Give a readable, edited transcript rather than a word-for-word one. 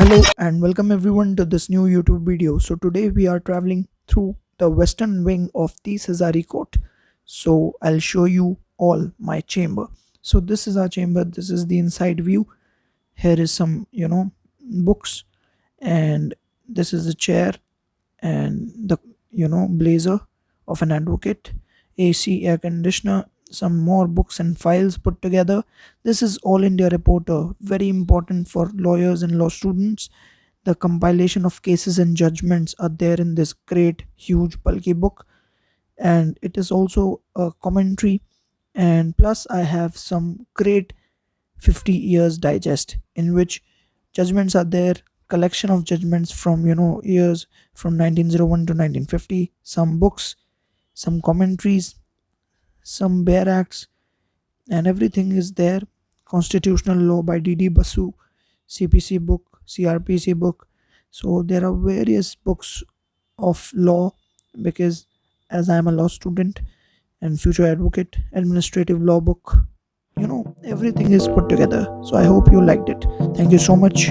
Hello and welcome everyone to this new YouTube video. So today we are traveling through the western wing of the Cesare Court. So I'll show you all my chamber. So this is our chamber. This is the inside view. Here is some, books, and this is the chair and the blazer of an advocate, AC, air conditioner, some more books and files put together. This is All India Reporter, very important for lawyers and law students. The compilation of cases and judgments are there in this great huge bulky book, and it is also a commentary. And plus I have some great 50 years digest in which judgments are there, collection of judgments from years from 1901 to 1950, some books, some commentaries, some bare acts, and everything is there. Constitutional law by DD Basu, CPC book, CRPC book. So there are various books of law, because as I am a law student and future advocate, administrative law book, everything is put together. So I hope you liked it. Thank you so much.